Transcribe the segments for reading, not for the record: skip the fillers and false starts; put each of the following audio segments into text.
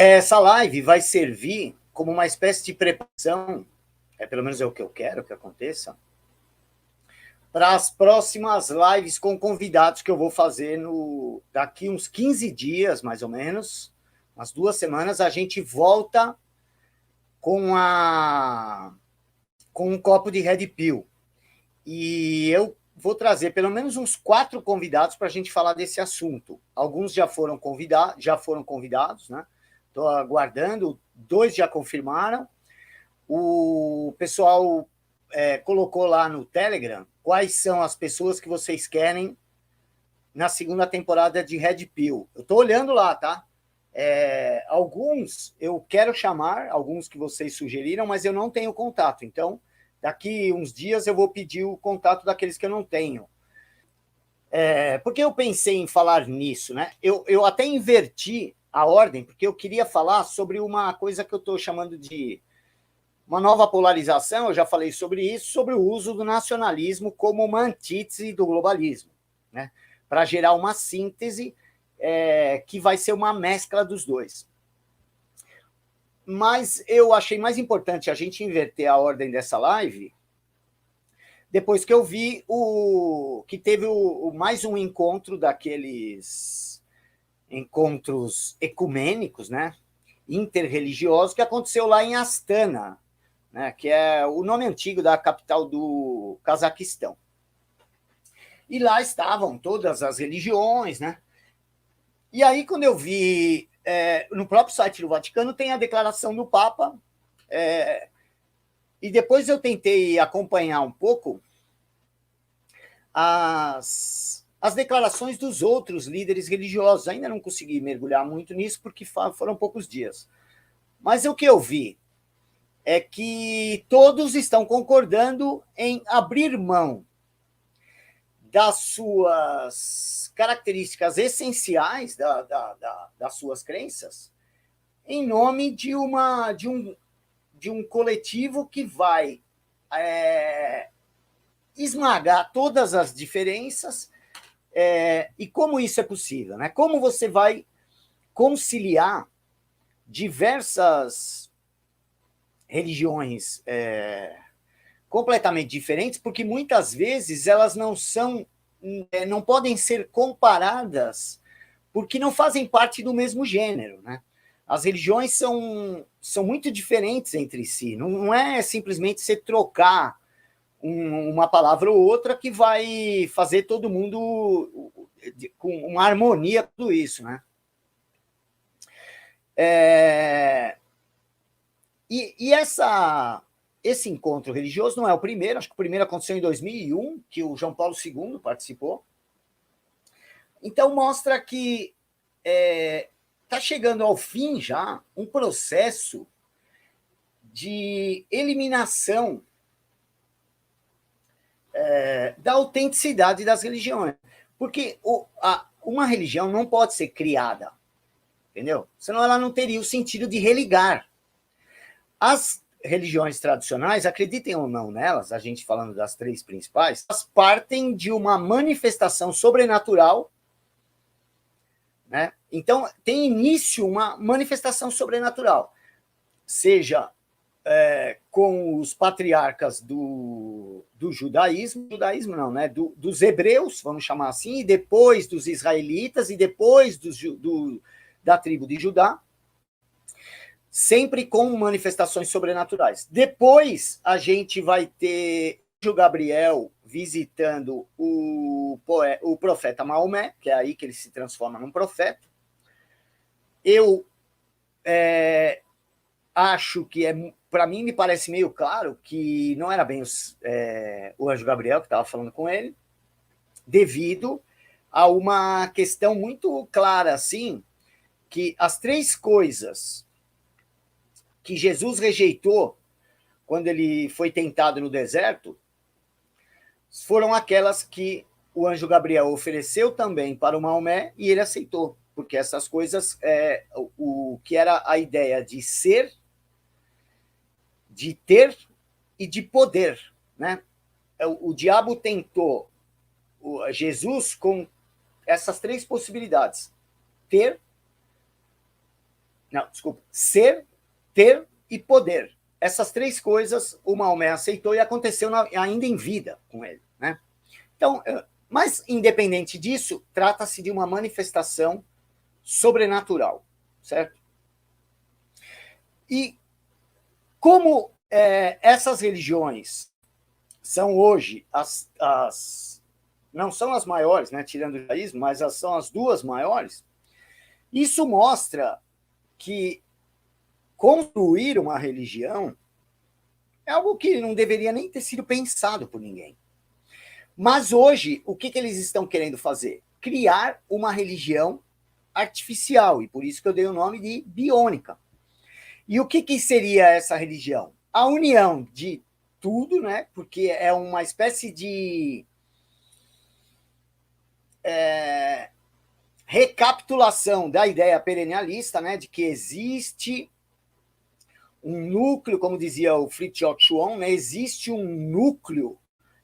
Essa live vai servir como uma espécie de preparação, pelo menos é o que eu quero que aconteça, para as próximas lives com convidados que eu vou fazer daqui uns 15 dias, mais ou menos, umas 2 semanas, a gente volta com um copo de Red Pill. E eu vou trazer pelo menos uns 4 convidados para a gente falar desse assunto. Alguns já foram convidados, né? Estou aguardando, 2 já confirmaram. O pessoal colocou lá no Telegram quais são as pessoas que vocês querem na segunda temporada de Red Pill. Eu estou olhando lá, tá? Alguns eu quero chamar, alguns que vocês sugeriram, mas eu não tenho contato. Então, daqui uns dias eu vou pedir o contato daqueles que eu não tenho. Porque eu pensei em falar nisso, né? Eu até inverti a ordem, porque eu queria falar sobre uma coisa que eu estou chamando de uma nova polarização, eu já falei sobre isso, sobre o uso do nacionalismo como uma antítese do globalismo, né? Para gerar uma síntese que vai ser uma mescla dos dois. Mas eu achei mais importante a gente inverter a ordem dessa live depois que eu vi que teve mais um encontro daqueles encontros ecumênicos, né? Interreligiosos, que aconteceu lá em Astana, né, que é o nome antigo da capital do Cazaquistão. E lá estavam todas as religiões, né? E aí, quando eu vi, no próprio site do Vaticano, tem a declaração do Papa, e depois eu tentei acompanhar um pouco as declarações dos outros líderes religiosos. Ainda não consegui mergulhar muito nisso, porque foram poucos dias. Mas o que eu vi é que todos estão concordando em abrir mão das suas características essenciais, das suas crenças, em nome de um coletivo que vai esmagar todas as diferenças. E como isso é possível, né? Como você vai conciliar diversas religiões completamente diferentes, porque muitas vezes elas não podem ser comparadas porque não fazem parte do mesmo gênero, né? As religiões são muito diferentes entre si, não é simplesmente você trocar uma palavra ou outra que vai fazer todo mundo com uma harmonia, tudo isso, né? E esse encontro religioso não é o primeiro, acho que o primeiro aconteceu em 2001, que o João Paulo II participou. Então, mostra que está chegando ao fim já um processo de eliminação da autenticidade das religiões. Porque uma religião não pode ser criada, entendeu? Senão ela não teria o sentido de religar. As religiões tradicionais, acreditem ou não nelas, a gente falando das 3 principais, elas partem de uma manifestação sobrenatural, né? Então, tem início uma manifestação sobrenatural, seja com os patriarcas do judaísmo não, né? Dos hebreus, vamos chamar assim, e depois dos israelitas, e depois da tribo de Judá, sempre com manifestações sobrenaturais. Depois a gente vai ter o Gabriel visitando o profeta Maomé, que é aí que ele se transforma num profeta. Eu acho que para mim me parece meio claro que não era bem o anjo Gabriel que estava falando com ele, devido a uma questão muito clara, assim, que as 3 coisas que Jesus rejeitou quando ele foi tentado no deserto foram aquelas que o anjo Gabriel ofereceu também para o Maomé e ele aceitou, porque essas coisas, o que era a ideia de ser, de ter e de poder, né? O diabo tentou Jesus com essas 3 possibilidades: ter, Não, desculpa. Ser, ter e poder. Essas três coisas o Maomé aceitou e aconteceu ainda em vida com ele, né? Então, mas independente disso, trata-se de uma manifestação sobrenatural, certo? E como essas religiões são hoje não são as maiores, né, tirando o judaísmo, mas são as duas maiores, isso mostra que construir uma religião é algo que não deveria nem ter sido pensado por ninguém. Mas hoje, o que eles estão querendo fazer? Criar uma religião artificial, e por isso que eu dei o nome de biônica. E o que seria essa religião? A união de tudo, né? Porque é uma espécie de recapitulação da ideia perennialista, né? De que existe um núcleo, como dizia o Fritjof Schuon, né? Existe um núcleo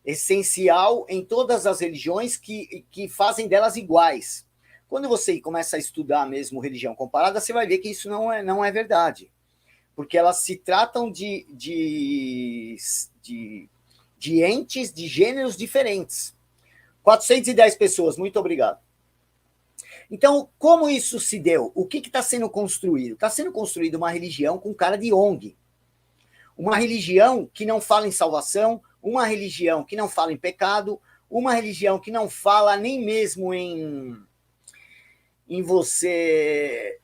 essencial em todas as religiões que fazem delas iguais. Quando você começa a estudar mesmo religião comparada, você vai ver que isso não é verdade. Porque elas se tratam de entes de gêneros diferentes. 410 pessoas, muito obrigado. Então, como isso se deu? O que está sendo construído? Está sendo construída uma religião com cara de ONG. Uma religião que não fala em salvação, uma religião que não fala em pecado, uma religião que não fala nem mesmo em você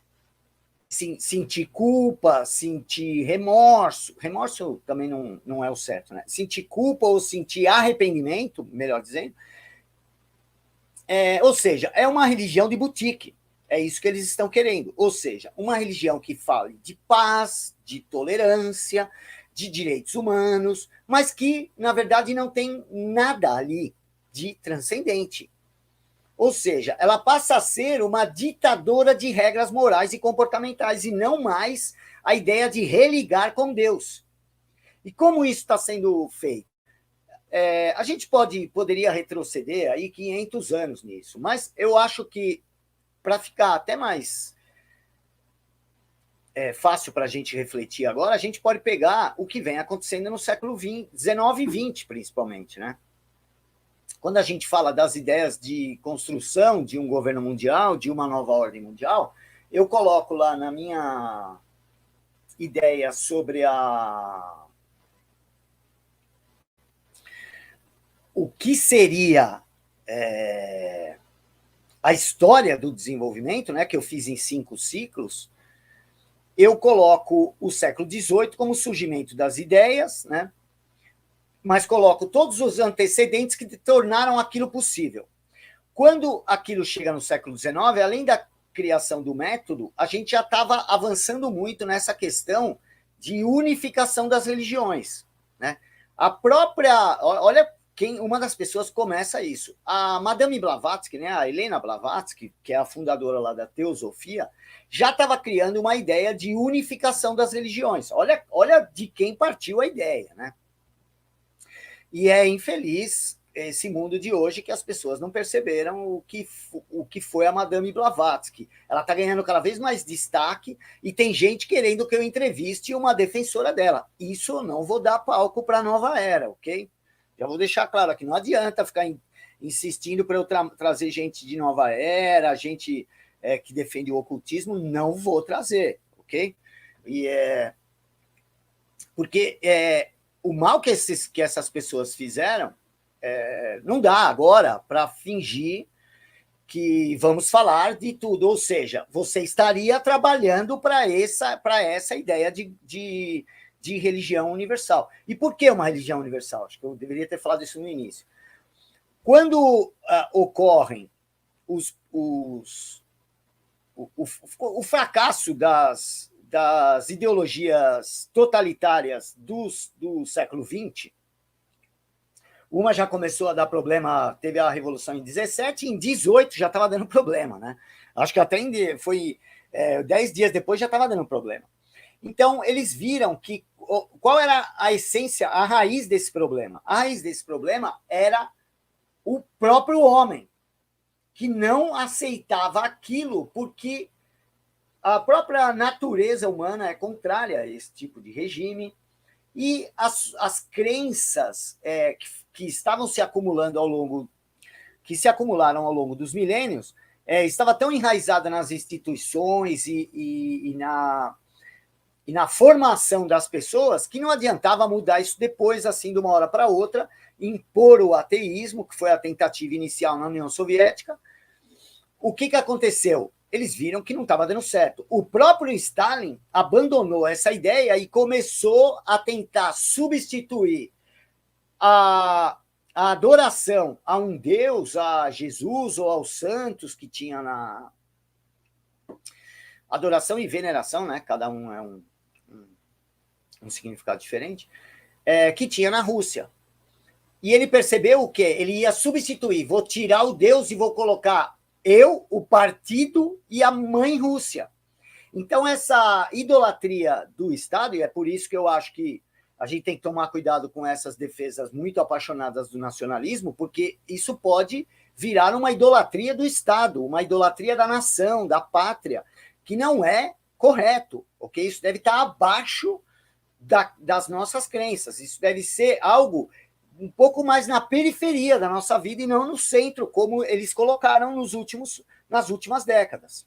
sentir culpa, sentir remorso. Remorso também não é o certo, né? Sentir culpa ou sentir arrependimento, melhor dizendo. Ou seja, é uma religião de boutique. É isso que eles estão querendo. Ou seja, uma religião que fale de paz, de tolerância, de direitos humanos, mas que, na verdade, não tem nada ali de transcendente. Ou seja, ela passa a ser uma ditadora de regras morais e comportamentais, e não mais a ideia de religar com Deus. E como isso está sendo feito? A gente poderia retroceder aí 500 anos nisso, mas eu acho que, para ficar até mais fácil para a gente refletir agora, a gente pode pegar o que vem acontecendo no século XIX e XX, principalmente, né? Quando a gente fala das ideias de construção de um governo mundial, de uma nova ordem mundial, eu coloco lá na minha ideia sobre o que seria a história do desenvolvimento, né, que eu fiz em 5 ciclos, eu coloco o século XVIII como surgimento das ideias, né, mas coloco todos os antecedentes que tornaram aquilo possível. Quando aquilo chega no século XIX, além da criação do método, a gente já estava avançando muito nessa questão de unificação das religiões, né? A própria... Olha, uma das pessoas começa isso. A Madame Blavatsky, né, a Helena Blavatsky, que é a fundadora lá da Teosofia, já estava criando uma ideia de unificação das religiões. Olha de quem partiu a ideia, né? E é infeliz esse mundo de hoje que as pessoas não perceberam o que foi a Madame Blavatsky. Ela está ganhando cada vez mais destaque e tem gente querendo que eu entreviste uma defensora dela. Isso eu não vou dar palco para a nova era, ok? Já vou deixar claro que não adianta ficar insistindo para eu trazer gente de nova era, gente que defende o ocultismo, não vou trazer, ok? Porque o mal que essas pessoas fizeram, não dá agora para fingir que vamos falar de tudo. Ou seja, você estaria trabalhando para essa ideia de religião universal. E por que uma religião universal? Acho que eu deveria ter falado isso no início. Quando ocorrem o fracasso das ideologias totalitárias do século XX, uma já começou a dar problema, teve a Revolução em 17, e em 18 já estava dando problema, né? Acho que até foi 10 dias depois já estava dando problema. Então, eles viram que qual era a essência, a raiz desse problema? A raiz desse problema era o próprio homem, que não aceitava aquilo porque A própria natureza humana é contrária a esse tipo de regime, e as crenças que estavam se acumulando que se acumularam ao longo dos milênios, estava tão enraizada nas instituições e na formação das pessoas que não adiantava mudar isso depois, assim, de uma hora para outra, impor o ateísmo, que foi a tentativa inicial na União Soviética. O que aconteceu? Eles viram que não estava dando certo. O próprio Stalin abandonou essa ideia e começou a tentar substituir a adoração a um Deus, a Jesus ou aos santos que tinha na adoração e veneração, né? Cada um é um significado diferente, que tinha na Rússia. E ele percebeu o quê? Ele ia substituir, vou tirar o Deus e vou colocar eu, o partido e a mãe Rússia. Então, essa idolatria do Estado, e é por isso que eu acho que a gente tem que tomar cuidado com essas defesas muito apaixonadas do nacionalismo, porque isso pode virar uma idolatria do Estado, uma idolatria da nação, da pátria, que não é correto, ok? Isso deve estar abaixo das nossas crenças, isso deve ser algo um pouco mais na periferia da nossa vida e não no centro, como eles colocaram nas últimas décadas.